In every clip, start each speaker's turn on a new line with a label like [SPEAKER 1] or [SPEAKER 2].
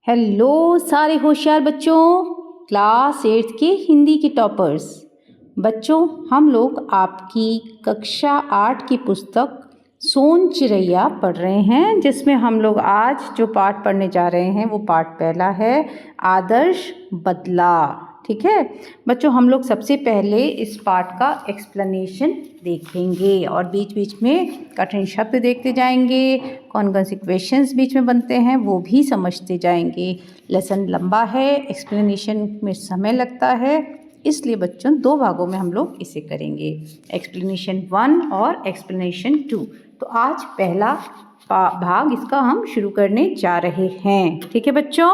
[SPEAKER 1] Hello सारे होशियार बच्चों, क्लास 8 के हिंदी के टॉपर्स बच्चों। हम लोग आपकी कक्षा 8 की पुस्तक सोन चिरैया पढ़ रहे हैं, जिसमें हम लोग आज जो पाठ पढ़ने जा रहे हैं वो पाठ पहला है, आदर्श बदला। ठीक है बच्चों, हम लोग सबसे पहले इस पाठ का एक्सप्लेनेशन देखेंगे और बीच बीच में कठिन शब्द देखते जाएंगे, कौन कौन से क्वेश्चंस बीच में बनते हैं वो भी समझते जाएंगे। लेसन लंबा है, एक्सप्लेनेशन में समय लगता है, इसलिए बच्चों 2 भागों में हम लोग इसे करेंगे, एक्सप्लेनेशन 1 और एक्सप्लेनेशन 2। तो आज पहला भाग इसका हम शुरू करने जा रहे हैं। ठीक है बच्चों,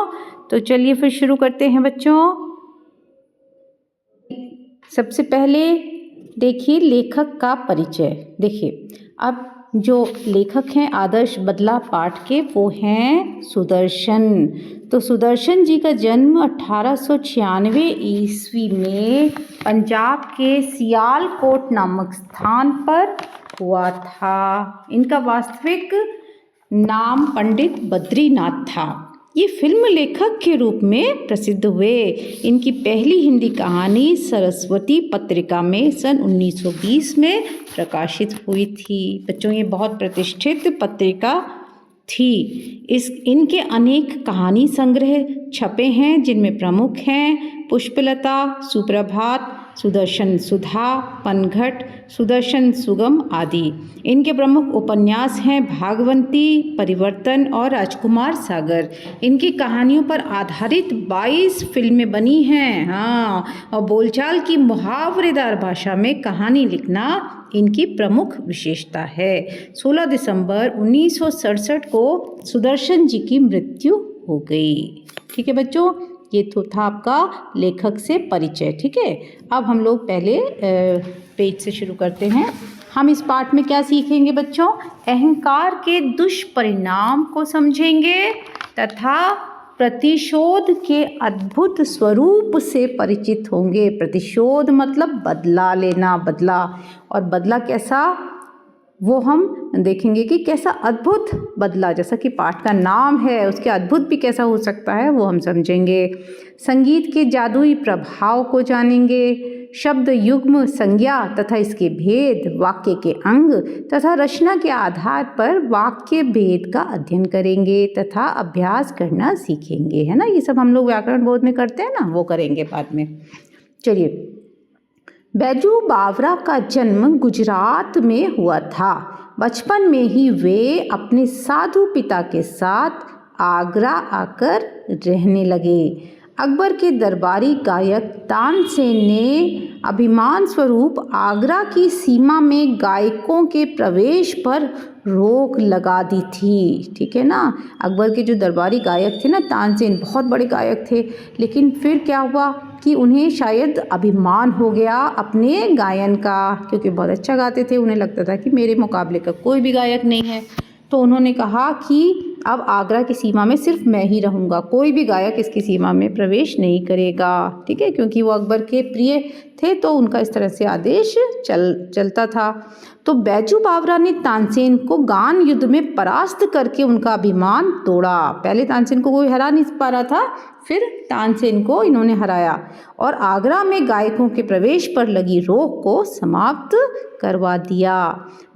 [SPEAKER 1] तो चलिए फिर शुरू करते हैं बच्चों। सबसे पहले देखिए लेखक का परिचय। देखिए अब जो लेखक हैं आदर्श बदला पाठ के वो हैं सुदर्शन। तो सुदर्शन जी का जन्म 1896 ईस्वी में पंजाब के सियालकोट नामक स्थान पर हुआ था। इनका वास्तविक नाम पंडित बद्रीनाथ था। ये फिल्म लेखक के रूप में प्रसिद्ध हुए। इनकी पहली हिंदी कहानी सरस्वती पत्रिका में सन 1920 में प्रकाशित हुई थी। बच्चों ये बहुत प्रतिष्ठित पत्रिका थी। इनके अनेक कहानी संग्रह छपे हैं, जिनमें प्रमुख हैं पुष्पलता, सुप्रभात, सुदर्शन सुधा, पनघट, सुदर्शन सुगम आदि। इनके प्रमुख उपन्यास हैं भागवंती, परिवर्तन और राजकुमार सागर। इनकी कहानियों पर आधारित 22 फिल्में बनी हैं। हाँ, और बोलचाल की मुहावरेदार भाषा में कहानी लिखना इनकी प्रमुख विशेषता है। 16 दिसंबर 1967 को सुदर्शन जी की मृत्यु हो गई। ठीक है बच्चों, ये तो था आपका लेखक से परिचय। ठीक है, अब हम लोग पहले पेज से शुरू करते हैं। हम इस पाठ में क्या सीखेंगे बच्चों? अहंकार के दुष्परिणाम को समझेंगे तथा प्रतिशोध के अद्भुत स्वरूप से परिचित होंगे। प्रतिशोध मतलब बदला लेना, बदला, और बदला कैसा वो हम देखेंगे कि कैसा अद्भुत बदला, जैसा कि पाठ का नाम है उसके अद्भुत भी कैसा हो सकता है वो हम समझेंगे। संगीत के जादुई प्रभाव को जानेंगे। शब्द युग्म संज्ञा तथा इसके भेद, वाक्य के अंग तथा रचना के आधार पर वाक्य भेद का अध्ययन करेंगे तथा अभ्यास करना सीखेंगे। है ना, ये सब हम लोग व्याकरण बोध में करते हैं ना, वो करेंगे बाद में। चलिए, बैजू बावरा का जन्म गुजरात में हुआ था। बचपन में ही वे अपने साधु पिता के साथ आगरा आकर रहने लगे। अकबर के दरबारी गायक तानसेन ने अभिमान स्वरूप आगरा की सीमा में गायकों के प्रवेश पर रोक लगा दी थी। ठीक है ना, अकबर के जो दरबारी गायक थे ना, तानसेन बहुत बड़े गायक थे, लेकिन फिर क्या हुआ कि उन्हें शायद अभिमान हो गया अपने गायन का, क्योंकि बहुत अच्छा गाते थे। उन्हें लगता था कि मेरे मुकाबले का कोई भी गायक नहीं है। तो उन्होंने कहा कि अब आगरा की सीमा में सिर्फ मैं ही रहूँगा, कोई भी गायक इसकी सीमा में प्रवेश नहीं करेगा। ठीक है, क्योंकि वो अकबर के प्रिय थे, तो उनका इस तरह से आदेश चलता था। तो बैजू बावरा ने तानसेन को गान युद्ध में परास्त करके उनका अभिमान तोड़ा। पहले तानसेन को कोई हरा नहीं पा रहा था, फिर तानसेन को इन्होंने हराया और आगरा में गायकों के प्रवेश पर लगी रोक को समाप्त करवा दिया।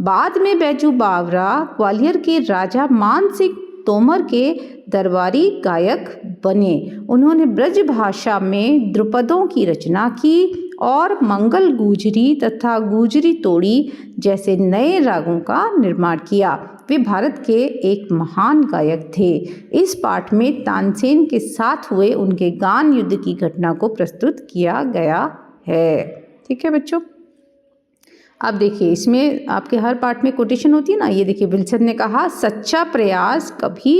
[SPEAKER 1] बाद में बैजू बावरा ग्वालियर के राजा मान सिंह तोमर के दरबारी गायक बने। उन्होंने ब्रज भाषा में द्रुपदों की रचना की और मंगल गुजरी तथा गुजरी तोड़ी जैसे नए रागों का निर्माण किया। वे भारत के एक महान गायक थे। इस पाठ में तानसेन के साथ हुए उनके गान युद्ध की घटना को प्रस्तुत किया गया है। ठीक है बच्चों, अब देखिए इसमें आपके हर पाठ में कोटेशन होती है ना। ये देखिए, विल्सन ने कहा सच्चा प्रयास कभी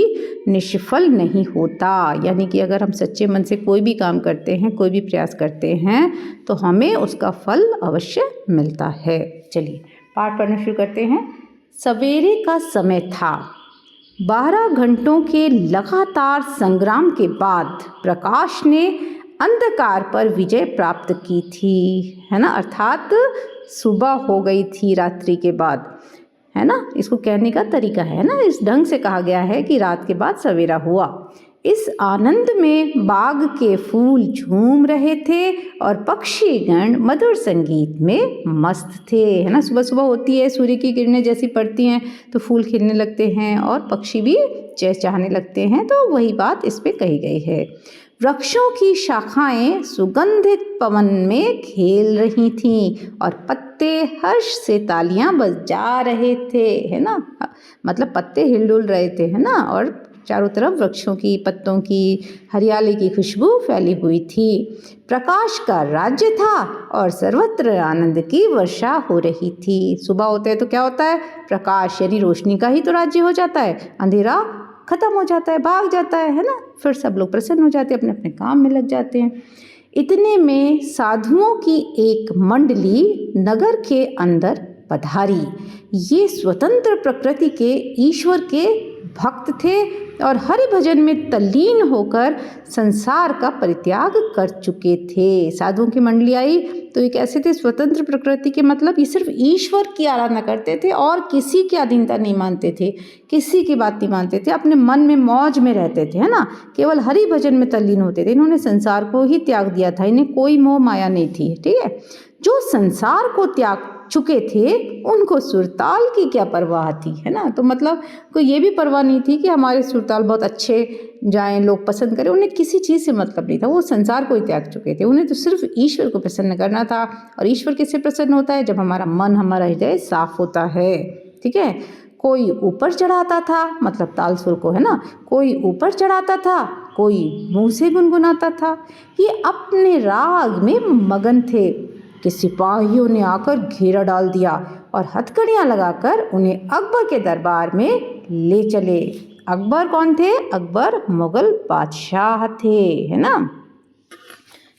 [SPEAKER 1] निष्फल नहीं होता। यानी कि अगर हम सच्चे मन से कोई भी काम करते हैं, कोई भी प्रयास करते हैं, तो हमें उसका फल अवश्य मिलता है। चलिए पाठ पढ़ना शुरू करते हैं। सवेरे का समय था। 12 घंटों के लगातार संग्राम के बाद प्रकाश ने अंधकार पर विजय प्राप्त की थी। है ना, अर्थात सुबह हो गई थी रात्रि के बाद। है ना, इसको कहने का तरीका है ना, इस ढंग से कहा गया है कि रात के बाद सवेरा हुआ। इस आनंद में बाग के फूल झूम रहे थे और पक्षीगण मधुर संगीत में मस्त थे, है ना। सुबह सुबह होती है, सूर्य की किरणें जैसी पड़ती हैं तो फूल खिलने लगते हैं और पक्षी भी चहचहाने लगते हैं, तो वही बात इस पे कही गई है। वृक्षों की शाखाएं सुगंधित पवन में खेल रही थीं और पत्ते हर्ष से तालियां बजा रहे थे, है ना। मतलब पत्ते हिलडुल रहे थे, है ना, और चारों तरफ वृक्षों की पत्तों की हरियाली की खुशबू फैली हुई थी। प्रकाश का राज्य था और सर्वत्र आनंद की वर्षा हो रही थी। सुबह होते है तो क्या होता है, प्रकाश यानी रोशनी का ही तो राज्य हो जाता है, अंधेरा खत्म हो जाता है, भाग जाता है ना। फिर सब लोग प्रसन्न हो जाते हैं, अपने अपने काम में लग जाते हैं। इतने में साधुओं की एक मंडली नगर के अंदर पधारी। ये स्वतंत्र प्रकृति के ईश्वर के भक्त थे और हरि भजन में तल्लीन होकर संसार का परित्याग कर चुके थे। साधुओं की मंडली आई तो ये कैसे थे, स्वतंत्र प्रकृति के, मतलब ये सिर्फ ईश्वर की आराधना करते थे और किसी की अधीनता नहीं मानते थे, किसी की बात नहीं मानते थे, अपने मन में मौज में रहते थे, है ना। केवल हरि भजन में तल्लीन होते थे। इन्होंने संसार को ही त्याग दिया था, इन्हें कोई मोह माया नहीं थी, ठीक है। जो संसार को त्याग चुके थे उनको सुरताल की क्या परवाह थी, है ना। तो मतलब कोई ये भी परवाह नहीं थी कि हमारे सुरताल बहुत अच्छे जाएं, लोग पसंद करें, उन्हें किसी चीज़ से मतलब नहीं था। वो संसार को ही त्याग चुके थे, उन्हें तो सिर्फ ईश्वर को प्रसन्न करना था। और ईश्वर किससे प्रसन्न होता है, जब हमारा मन, हमारा हृदय साफ होता है, ठीक है। कोई ऊपर चढ़ाता था, मतलब तालसुर को, है ना, कोई ऊपर चढ़ाता था, कोई मुँह से गुनगुनाता था। ये अपने राग में मगन थे कि सिपाहियों ने आकर घेरा डाल दिया और हथकड़ियाँ लगाकर उन्हें अकबर के दरबार में ले चले। अकबर कौन थे, अकबर मुगल बादशाह थे, है ना।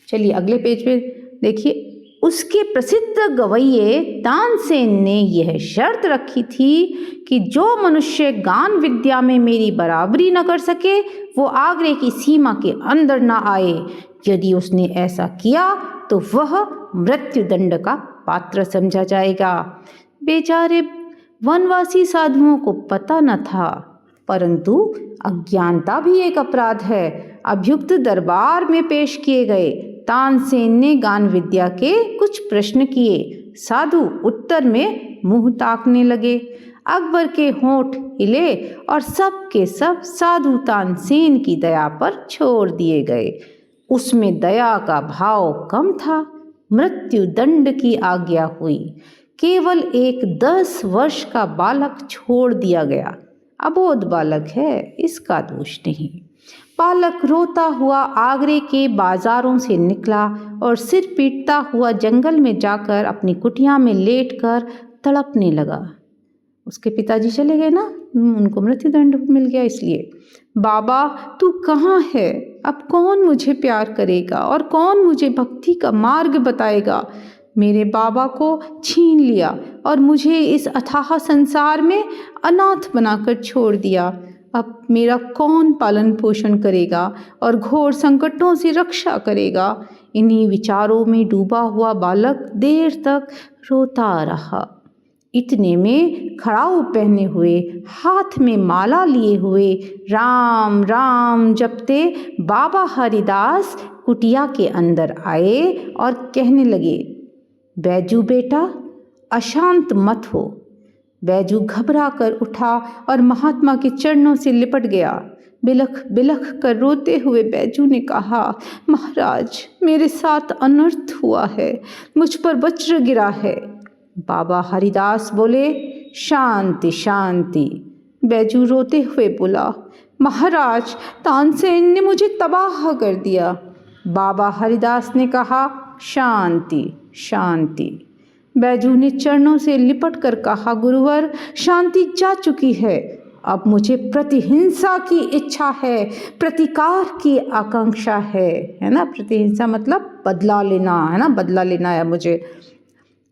[SPEAKER 1] चलिए अगले पेज पे देखिए। उसके प्रसिद्ध गवैये तानसेन ने यह शर्त रखी थी कि जो मनुष्य गान विद्या में मेरी बराबरी न कर सके वो आगरे की सीमा के अंदर न आए। यदि उसने ऐसा किया तो वह मृत्युदंड का पात्र समझा जाएगा। बेचारे वनवासी साधुओं को पता न था, परंतु अज्ञानता भी एक अपराध है। अभियुक्त दरबार में पेश किए गए। तानसेन ने गान विद्या के कुछ प्रश्न किए। साधु उत्तर में मुंह ताकने लगे। अकबर के होंठ हिले और सब के सब साधु तानसेन की दया पर छोड़ दिए गए। उसमें दया का भाव कम था। मृत्युदंड की आज्ञा हुई। केवल एक 10 वर्ष का बालक छोड़ दिया गया। अबोध बालक है, इसका दोष नहीं। बालक रोता हुआ आगरे के बाजारों से निकला और सिर पीटता हुआ जंगल में जाकर अपनी कुटिया में लेटकर तड़पने लगा। उसके पिताजी चले गए ना, उनको मृत्युदंड मिल गया इसलिए। बाबा तू कहाँ है, अब कौन मुझे प्यार करेगा और कौन मुझे भक्ति का मार्ग बताएगा। मेरे बाबा को छीन लिया और मुझे इस अथाह संसार में अनाथ बनाकर छोड़ दिया। अब मेरा कौन पालन पोषण करेगा और घोर संकटों से रक्षा करेगा। इन्हीं विचारों में डूबा हुआ बालक देर तक रोता रहा। इतने में खड़ाऊ पहने हुए, हाथ में माला लिए हुए, राम राम जपते बाबा हरिदास कुटिया के अंदर आए और कहने लगे, बैजू बेटा अशांत मत हो। बैजू घबरा कर उठा और महात्मा के चरणों से लिपट गया। बिलख बिलख कर रोते हुए बैजू ने कहा, महाराज मेरे साथ अनर्थ हुआ है, मुझ पर वज्र गिरा है। बाबा हरिदास बोले, शांति शांति। बैजू रोते हुए बोला, महाराज तानसेन ने मुझे तबाह कर दिया। बाबा हरिदास ने कहा, शांति शांति। बैजू ने चरणों से लिपट कर कहा, गुरुवर शांति जा चुकी है, अब मुझे प्रतिहिंसा की इच्छा है, प्रतिकार की आकांक्षा है ना। प्रतिहिंसा मतलब बदला लेना, है ना, बदला लेना है मुझे।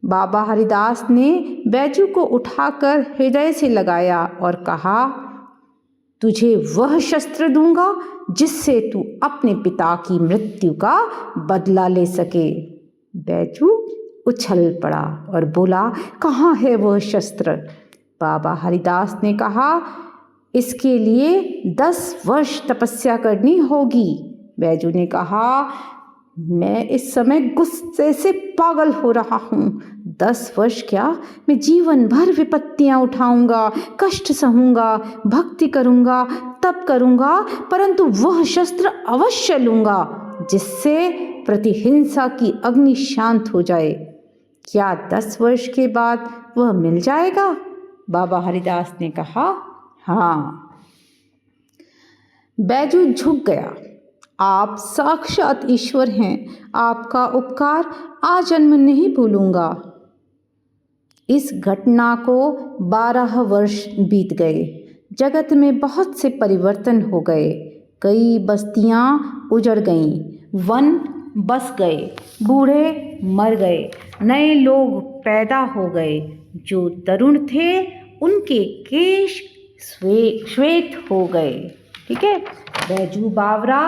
[SPEAKER 1] बाबा हरिदास ने बैजू को उठाकर हृदय से लगाया और कहा, तुझे वह शस्त्र दूंगा जिससे तू अपने पिता की मृत्यु का बदला ले सके। बैजू उछल पड़ा और बोला, कहाँ है वह शस्त्र। बाबा हरिदास ने कहा, इसके लिए 10 वर्ष तपस्या करनी होगी। बैजू ने कहा, मैं इस समय गुस्से से पागल हो रहा हूँ। 10 वर्ष क्या, मैं जीवन भर विपत्तियाँ उठाऊंगा, कष्ट सहूंगा, भक्ति करूंगा, तप करूंगा, परंतु वह शस्त्र अवश्य लूंगा जिससे प्रतिहिंसा की अग्नि शांत हो जाए। क्या 10 वर्ष के बाद वह मिल जाएगा? बाबा हरिदास ने कहा, हाँ। बैजू झुक गया। आप साक्षात ईश्वर हैं, आपका उपकार आजन्म नहीं भूलूंगा। इस घटना को 12 वर्ष बीत गए। जगत में बहुत से परिवर्तन हो गए। कई बस्तियां उजड़ गईं, वन बस गए, बूढ़े मर गए, नए लोग पैदा हो गए। जो तरुण थे उनके केश श्वेत हो गए। ठीक है, बैजू बावरा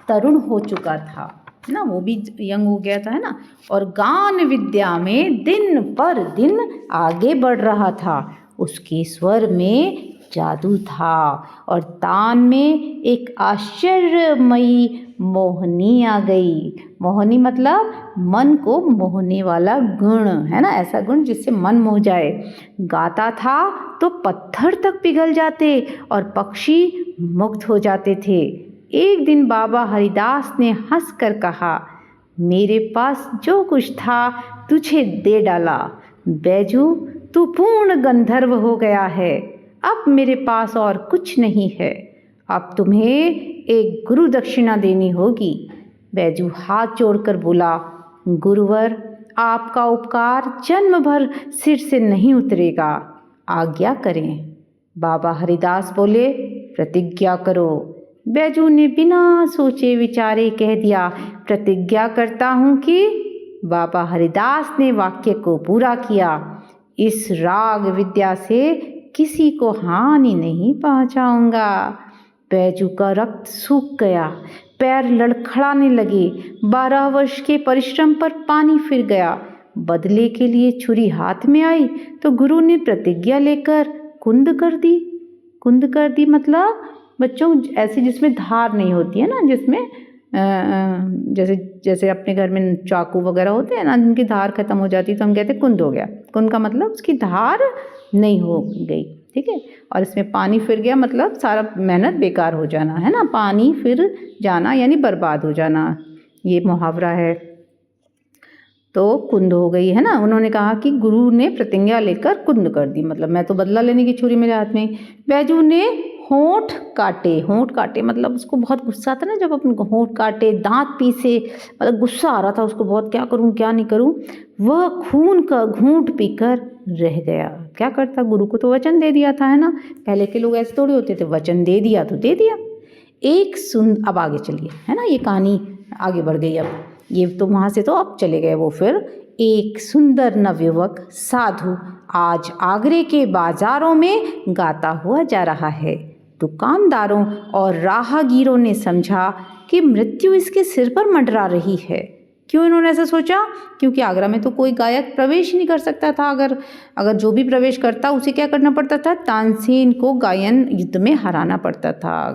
[SPEAKER 1] तरुण हो चुका था ना, वो भी यंग हो गया था, है ना। और गान विद्या में दिन पर दिन आगे बढ़ रहा था। उसके स्वर में जादू था और तान में एक आश्चर्यमयी मोहनी आ गई। मोहनी मतलब मन को मोहने वाला गुण, है ना, ऐसा गुण जिससे मन मोह जाए। गाता था तो पत्थर तक पिघल जाते और पक्षी मुक्त हो जाते थे। एक दिन बाबा हरिदास ने हंसकर कहा, मेरे पास जो कुछ था तुझे दे डाला। बैजू, तू पूर्ण गंधर्व हो गया है। अब मेरे पास और कुछ नहीं है। अब तुम्हें एक गुरु दक्षिणा देनी होगी। बैजू हाथ जोड़कर बोला, गुरुवर, आपका उपकार जन्म भर सिर से नहीं उतरेगा, आज्ञा करें। बाबा हरिदास बोले, प्रतिज्ञा करो। बैजू ने बिना सोचे विचारे कह दिया, प्रतिज्ञा करता हूँ कि। बाबा हरिदास ने वाक्य को पूरा किया। इस राग विद्या से किसी को हानि नहीं पहुँचाऊंगा। बैजू का रक्त सूख गया, पैर लड़खड़ाने लगे। 12 वर्ष के परिश्रम पर पानी फिर गया। बदले के लिए छुरी हाथ में आई तो गुरु ने प्रतिज्ञा लेकर कुंद कर दी। कुंद कर दी मतलब बच्चों ऐसी जिसमें धार नहीं होती है ना, जिसमें जैसे जैसे अपने घर में चाकू वगैरह होते हैं ना, जिनकी धार खत्म हो जाती है तो हम कहते हैं कुंद हो गया। कुंद का मतलब उसकी धार नहीं हो गई। ठीक है, और इसमें पानी फिर गया मतलब सारा मेहनत बेकार हो जाना, है ना, पानी फिर जाना यानी बर्बाद हो जाना, ये मुहावरा है। तो कुंद हो गई, है ना। उन्होंने कहा कि गुरु ने प्रतिज्ञा लेकर कुंद कर दी, मतलब मैं तो बदला लेने की छुरी मेरे हाथ में। बैजू ने होंठ काटे। होंठ काटे मतलब उसको बहुत गुस्सा आता ना, जब अपन होंठ काटे, दांत पीसे, मतलब गुस्सा आ रहा था उसको बहुत, क्या करूं क्या नहीं करूं। वह खून का घूंट पीकर रह गया। क्या करता, गुरु को तो वचन दे दिया था, है ना। पहले के लोग ऐसे थोड़े होते थे, वचन दे दिया तो दे दिया। अब आगे चलिए, है ना, ये कहानी आगे बढ़ गई। अब ये तो वहाँ से तो अब चले गए वो। फिर एक सुंदर नवयुवक साधु आज आगरे के बाजारों में गाता हुआ जा रहा है। दुकानदारों और राहगीरों ने समझा कि मृत्यु इसके सिर पर मंडरा रही है। क्यों इन्होंने ऐसा सोचा? क्योंकि आगरा में तो कोई गायक प्रवेश नहीं कर सकता था। अगर जो भी प्रवेश करता उसे क्या करना पड़ता था, तानसेन को गायन युद्ध में हराना पड़ता था,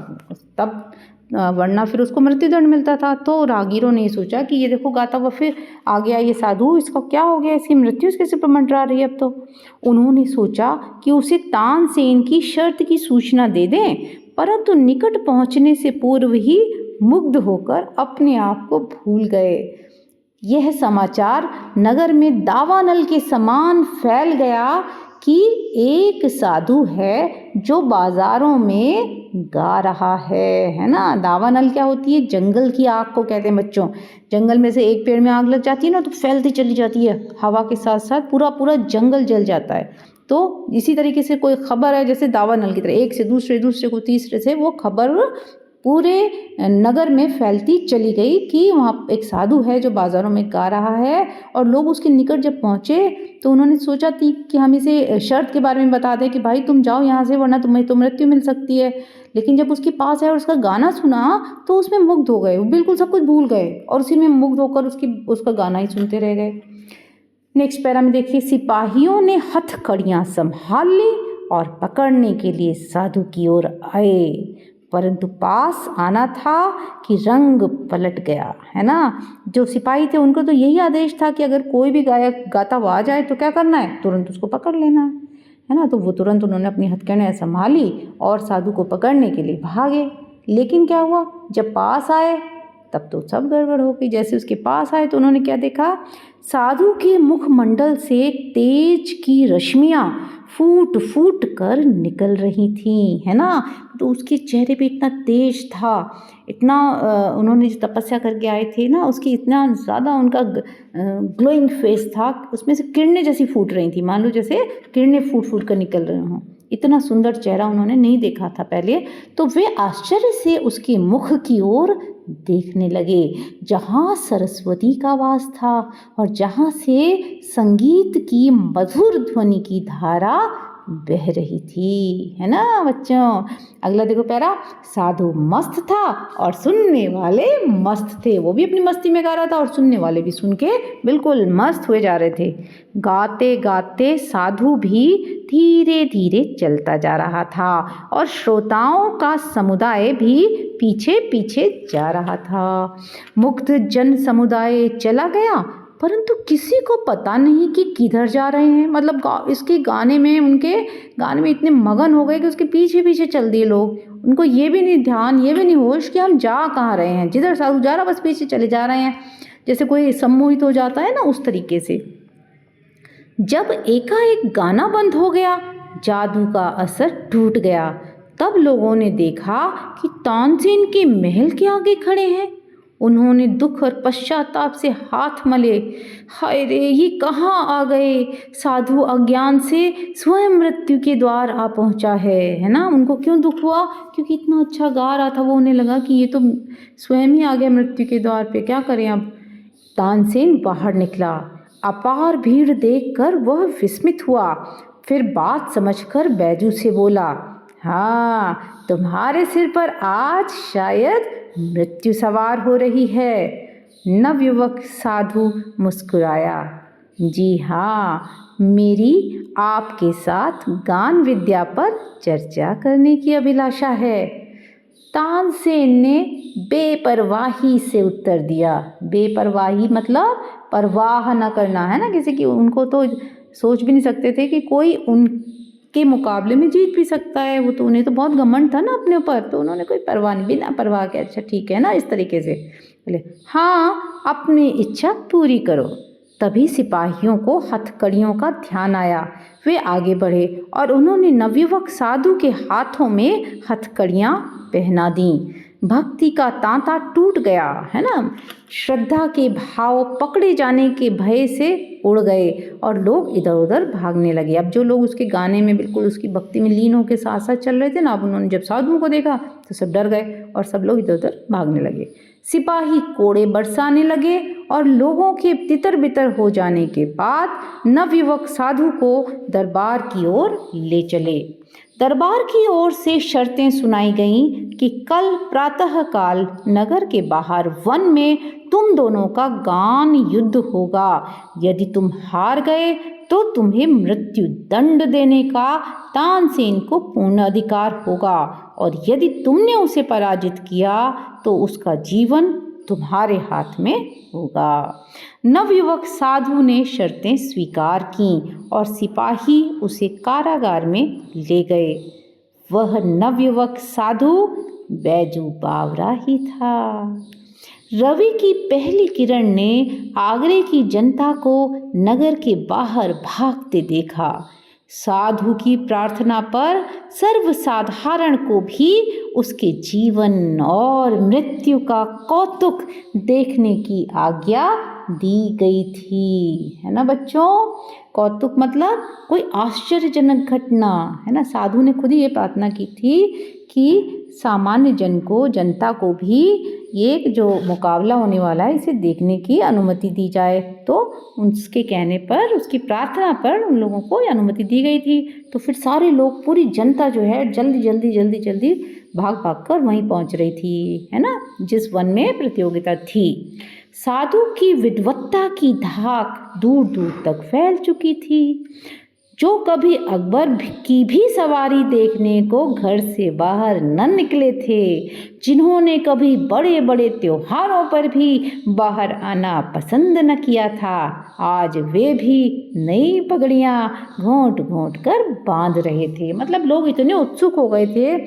[SPEAKER 1] तब वरना फिर उसको मृत्युदंड मिलता था। तो राहगीरों ने सोचा कि ये देखो गाता हुआ फिर आ गया ये साधु, इसका क्या हो गया, इसकी मृत्यु इसके सिर पर मंडरा रही है अब तो। उन्होंने सोचा कि उसे तानसेन की शर्त की सूचना दे दें, परंतु निकट पहुंचने से पूर्व ही मुग्ध होकर अपने आप को भूल गए। यह समाचार नगर में दावानल के समान फैल गया कि एक साधु है जो बाजारों में गा रहा है ना। दावानल क्या होती है? जंगल की आग को कहते हैं बच्चों। जंगल में से एक पेड़ में आग लग जाती है ना तो फैलती चली जाती है, हवा के साथ साथ पूरा पूरा जंगल जल जाता है। तो इसी तरीके से कोई खबर है जैसे दावानल की तरह, एक से दूसरे, दूसरे को तीसरे से वो खबर पूरे नगर में फैलती चली गई कि वहाँ एक साधु है जो बाज़ारों में गा रहा है। और लोग उसके निकट जब पहुँचे तो उन्होंने सोचा थी कि हम इसे शर्त के बारे में बता दें कि भाई तुम जाओ यहाँ से वरना तुम्हें तो मृत्यु मिल सकती है। लेकिन जब उसके पास है और उसका गाना सुना तो उसमें मुग्ध हो गए, बिल्कुल सब कुछ भूल गए और उसी में मुग्ध होकर उसका गाना ही सुनते रह गए। नेक्स्ट पैरा में देखिए, सिपाहियों ने हथकड़ियाँ संभाल ली और पकड़ने के लिए साधु की ओर आए, परंतु पास आना था कि रंग पलट गया, है ना। जो सिपाही थे उनको तो यही आदेश था कि अगर कोई भी गायक गाता हुआ आ जाए तो क्या करना है, तुरंत उसको पकड़ लेना है ना। तो वो तुरंत उन्होंने अपनी हथकड़ियाँ संभाली और साधु को पकड़ने के लिए भागे। लेकिन क्या हुआ, जब पास आए तब तो सब गड़बड़ हो गई। जैसे उसके पास आए तो उन्होंने क्या देखा, साधु के मुखमंडल से तेज की रश्मियाँ फूट फूट कर निकल रही थीं, है ना। तो उसके चेहरे पे इतना तेज था, इतना उन्होंने जो तपस्या करके आए थे ना, उसकी इतना ज़्यादा उनका ग्लोइंग फेस था, उसमें से किरणें जैसी फूट रही थी, मान लो जैसे किरणें फूट फूट कर निकल रही हों। इतना सुंदर चेहरा उन्होंने नहीं देखा था पहले। तो वे आश्चर्य से उसके मुख की ओर देखने लगे, जहाँ सरस्वती का वास था और जहाँ से संगीत की मधुर ध्वनि की धारा बह रही थी, है ना बच्चों। अगला देखो पैरा, साधु मस्त था और सुनने वाले मस्त थे। वो भी अपनी मस्ती में गा रहा था और सुनने वाले भी सुन के बिल्कुल मस्त हुए जा रहे थे। गाते गाते साधु भी धीरे धीरे चलता जा रहा था और श्रोताओं का समुदाय भी पीछे पीछे जा रहा था। मुग्ध जन समुदाय चला गया, परंतु किसी को पता नहीं कि किधर जा रहे हैं। मतलब इसके गाने में, उनके गाने में इतने मगन हो गए कि उसके पीछे पीछे चल दिए लोग। उनको ये भी नहीं ध्यान, ये भी नहीं होश कि हम जा कहाँ रहे हैं। जिधर साधु जा रहा बस पीछे चले जा रहे हैं, जैसे कोई सम्मोहित हो जाता है ना, उस तरीके से। जब एकाएक गाना बंद हो गया, जादू का असर टूट गया। तब लोगों ने देखा कि तानसेन के महल के आगे खड़े हैं। उन्होंने दुख और पश्चाताप से हाथ मले। हाय रे, ये कहाँ आ गए। साधु अज्ञान से स्वयं मृत्यु के द्वार आ पहुँचा है ना। उनको क्यों दुख हुआ, क्योंकि इतना अच्छा गा रहा था, वो उन्हें लगा कि ये तो स्वयं ही आ गया मृत्यु के द्वार पे, क्या करें अब। तानसेन बाहर निकला। अपार भीड़ देखकर वह विस्मित हुआ, फिर बात समझकर बैजू से बोला, हाँ, तुम्हारे सिर पर आज शायद मृत्यु सवार हो रही है। नवयुवक साधु मुस्कुराया, जी हाँ, मेरी आपके साथ गान विद्या पर चर्चा करने की अभिलाषा है। तानसेन ने बेपरवाही से उत्तर दिया। बेपरवाही मतलब परवाह न करना, है ना किसी की। उनको तो सोच भी नहीं सकते थे कि कोई उनके मुकाबले में जीत भी सकता है। वो तो, उन्हें तो बहुत घमंड था ना अपने ऊपर, तो उन्होंने कोई परवाह नहीं, बिना परवाह के अच्छा ठीक है ना, इस तरीके से बोले, हाँ, अपनी इच्छा पूरी करो। तभी सिपाहियों को हथकड़ियों का ध्यान आया। वे आगे बढ़े और उन्होंने नवयुवक साधु के हाथों में हथकड़ियाँ पहना दी। भक्ति का तांता टूट गया, है ना। श्रद्धा के भाव पकड़े जाने के भय से उड़ गए और लोग इधर उधर भागने लगे। अब जो लोग उसके गाने में बिल्कुल उसकी भक्ति में लीन होकर साथ साथ चल रहे थे ना, अब उन्होंने जब साधुओं को देखा तो सब डर गए और सब लोग इधर उधर भागने लगे। सिपाही कोड़े बरसाने लगे और लोगों के तितर बितर हो जाने के बाद नवयुवक साधु को दरबार की ओर ले चले। दरबार की ओर से शर्तें सुनाई गईं कि कल प्रातःकाल नगर के बाहर वन में तुम दोनों का गान युद्ध होगा। यदि तुम हार गए तो तुम्हें मृत्यु दंड देने का तानसेन को पूर्ण अधिकार होगा, और यदि तुमने उसे पराजित किया तो उसका जीवन तुम्हारे हाथ में होगा। नवयुवक साधु ने शर्तें स्वीकार कीं और सिपाही उसे कारागार में ले गए। वह नवयुवक साधु बैजू बावरा ही था। रवि की पहली किरण ने आगरे की जनता को नगर के बाहर भागते देखा। साधु की प्रार्थना पर सर्वसाधारण को भी उसके जीवन और मृत्यु का कौतुक देखने की आज्ञा दी गई थी, है ना बच्चों। कौतुक मतलब कोई आश्चर्यजनक घटना, है ना। साधु ने खुद ही ये प्रार्थना की थी कि सामान्य जन को, जनता को भी ये जो मुकाबला होने वाला है इसे देखने की अनुमति दी जाए। तो उसके कहने पर, उसकी प्रार्थना पर उन लोगों को अनुमति दी गई थी। तो फिर सारे लोग, पूरी जनता जो है जल्दी जल्दी जल्दी जल्दी भाग भाग कर वहीं पहुंच रही थी, है ना, जिस वन में प्रतियोगिता थी। साधु की विद्वत्ता की धाक दूर दूर तक फैल चुकी थी। जो कभी अकबर की भी सवारी देखने को घर से बाहर न निकले थे, जिन्होंने कभी बड़े बड़े त्योहारों पर भी बाहर आना पसंद न किया था, आज वे भी नई पगड़ियाँ घोंट घोंट कर बांध रहे थे। मतलब लोग इतने उत्सुक हो गए थे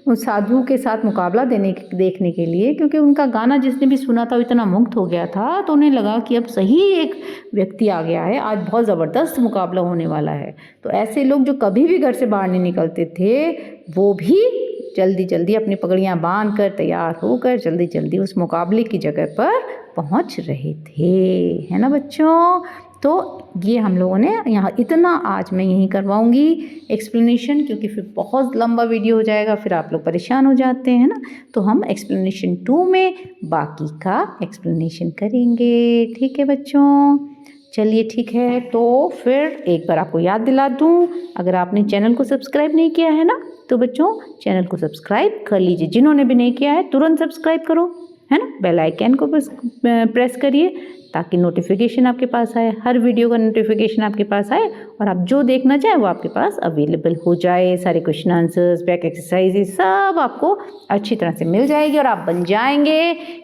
[SPEAKER 1] उस साधु के साथ मुकाबला देखने के लिए, क्योंकि उनका गाना जिसने भी सुना था वो इतना मुग्ध हो गया था, तो उन्हें लगा कि अब सही एक व्यक्ति आ गया है, आज बहुत ज़बरदस्त मुकाबला होने वाला है। तो ऐसे लोग जो कभी भी घर से बाहर नहीं निकलते थे, वो भी जल्दी जल्दी अपनी पगड़ियाँ बांध कर तैयार होकर जल्दी जल्दी उस मुकाबले की जगह पर पहुँच रहे थे, है ना बच्चों। तो ये हम लोगों ने यहाँ इतना आज मैं यहीं करवाऊँगी एक्सप्लेनेशन, क्योंकि फिर बहुत लंबा वीडियो हो जाएगा, फिर आप लोग परेशान हो जाते हैं ना। तो हम एक्सप्लेनेशन 2 में बाकी का एक्सप्लेनेशन करेंगे, ठीक है बच्चों। चलिए ठीक है, तो फिर एक बार आपको याद दिला दूँ, अगर आपने चैनल को सब्सक्राइब नहीं किया है ना, तो बच्चों चैनल को सब्सक्राइब कर लीजिए। जिन्होंने भी नहीं किया है तुरंत सब्सक्राइब करो, है ना। बेल आइकन को प्रेस करिए ताकि नोटिफिकेशन आपके पास आए, हर वीडियो का नोटिफिकेशन आपके पास आए और आप जो देखना चाहें वो आपके पास अवेलेबल हो जाए। सारे क्वेश्चन आंसर्स, बैक एक्सरसाइजेज सब आपको अच्छी तरह से मिल जाएगी और आप बन जाएंगे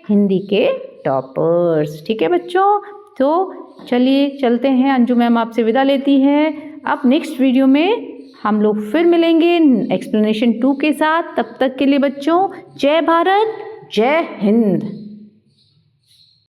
[SPEAKER 1] हिंदी के टॉपर्स, ठीक है बच्चों। तो चलिए चलते हैं, अंजू मैम आपसे विदा लेती हैं। अब नेक्स्ट वीडियो में हम लोग फिर मिलेंगे एक्सप्लेनेशन 2 के साथ। तब तक के लिए बच्चों जय भारत, जय हिंद।